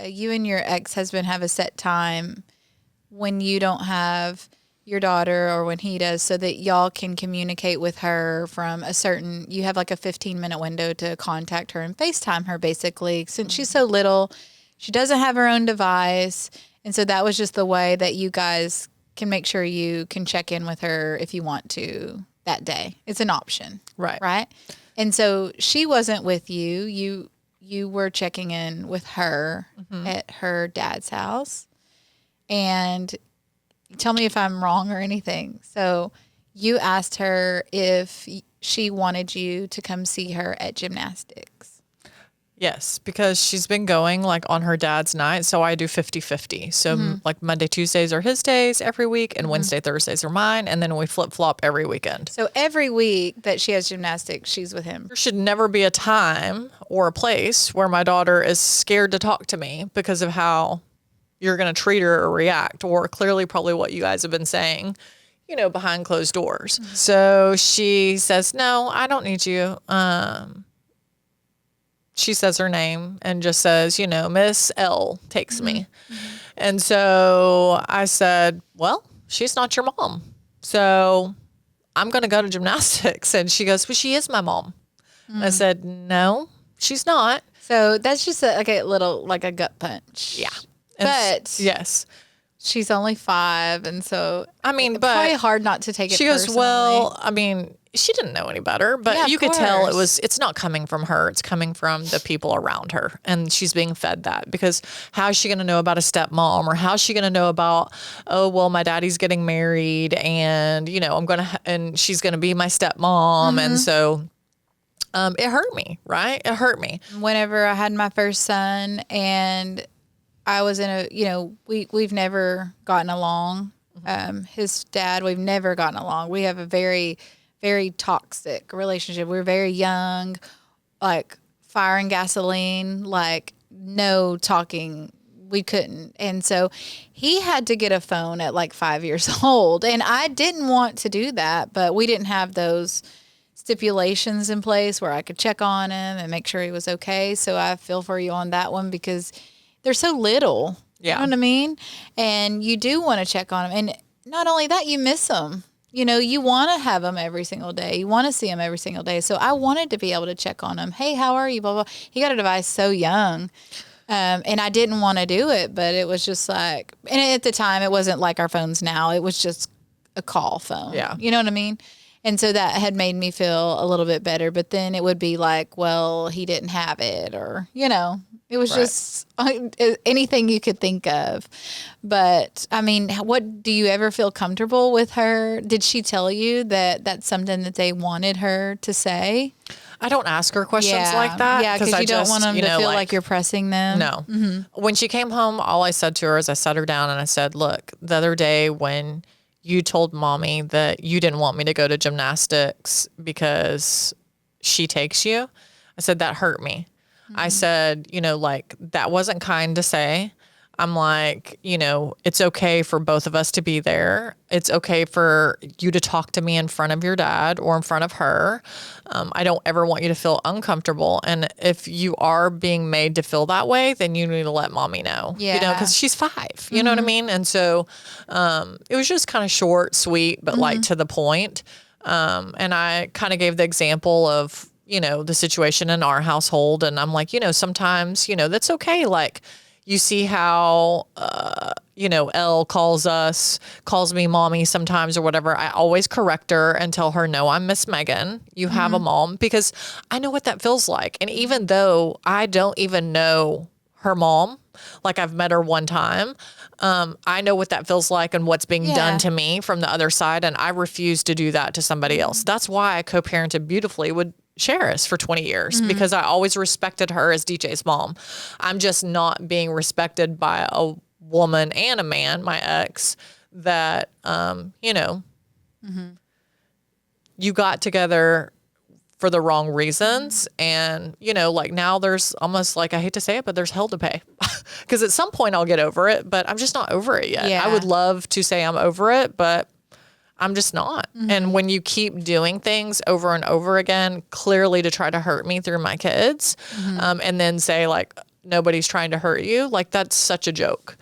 you and your ex-husband have a set time when you don't have your daughter or when he does, so that y'all can communicate with her from a certain, you have like a 15-minute window to contact her and FaceTime her, basically. Since she's so little, she doesn't have her own device. And so that was just the way that you guys can make sure you can check in with her if you want to that day. It's an option. Right. Right. And so she wasn't with you. You were checking in with her at her dad's house. And tell me if I'm wrong or anything. So you asked her if she wanted you to come see her at gymnastics. Yes, because she's been going like on her dad's night. So I do 50-50. So like Monday, Tuesdays are his days every week, and Wednesday, Thursdays are mine. And then we flip flop every weekend. So every week that she has gymnastics, she's with him. There should never be a time or a place where my daughter is scared to talk to me because of how you're going to treat her or react, or clearly probably what you guys have been saying, you know, behind closed doors. So she says, no, I don't need you. She says her name and just says, you know, Miss L takes me. And so I said, well, she's not your mom. So I'm going to go to gymnastics. And she goes, well, she is my mom. I said, no, she's not. So that's just like a little, like a gut punch. Yeah. But yes, she's only 5. And so, I mean, it's but probably hard not to take it she goes, personally. well, I mean, she didn't know any better, but Yeah, you of could tell course. it's not coming from her. It's coming from the people around her. And she's being fed that, because how is she going to know about a stepmom, or how is she going to know about, oh, well, my daddy's getting married and, you know, and she's going to be my stepmom. And so it hurt me, right? It hurt me. Whenever I had my first son and I was in a, you know, we've never gotten along. His dad, we've never gotten along. We have a very, very toxic relationship. We're very young, like fire and gasoline, like no talking. We couldn't. And so he had to get a phone at like 5 years old. And I didn't want to do that, but we didn't have those stipulations in place where I could check on him and make sure he was okay. So I feel for you on that one, because they're so little. Yeah. You know what I mean? And you do want to check on them. And not only that, you miss them. You know, you want to have them every single day. You want to see them every single day. So I wanted to be able to check on him. Hey, how are you? Blah, blah. He got a device so young. And I didn't want to do it, but it was just like, and at the time, it wasn't like our phones now. It was just a call phone. Yeah. You know what I mean? And so that had made me feel a little bit better. But then it would be like, well, he didn't have it, or, you know, it was just anything you could think of. But I mean, what, do you ever feel comfortable with her? Did she tell you that that's something that they wanted her to say? I don't ask her questions like that. Yeah, because you don't want them to feel like you're pressing them. No. When she came home, all I said to her is I sat her down and I said, look, the other day when you told mommy that you didn't want me to go to gymnastics because she takes you, I said, that hurt me. I said, you know, like, that wasn't kind to say. I'm like, you know, it's okay for both of us to be there. It's okay for you to talk to me in front of your dad or in front of her. I don't ever want you to feel uncomfortable. And if you are being made to feel that way, then you need to let mommy know, you know, because she's 5, you know what I mean? And so it was just kind of short, sweet, but like to the point. And I kind of gave the example of, you know, the situation in our household. And I'm like, you know, sometimes, you know, that's okay. Like, you see how, you know, Elle calls me mommy sometimes or whatever. I always correct her and tell her, no, I'm Miss Megan. You have a mom, because I know what that feels like. And even though I don't even know her mom, like I've met her one time, I know what that feels like and what's being done to me from the other side. And I refuse to do that to somebody else. That's why I co-parented beautifully with Cheris for 20 years, because I always respected her as DJ's mom. I'm just not being respected by a woman and a man, my ex, that, you know, you got together for the wrong reasons. And, you know, like now there's almost like, I hate to say it, but there's hell to pay, because at some point I'll get over it, but I'm just not over it yet. Yeah. I would love to say I'm over it, but I'm just not. And when you keep doing things over and over again, clearly to try to hurt me through my kids, and then say like, nobody's trying to hurt you. Like, that's such a joke.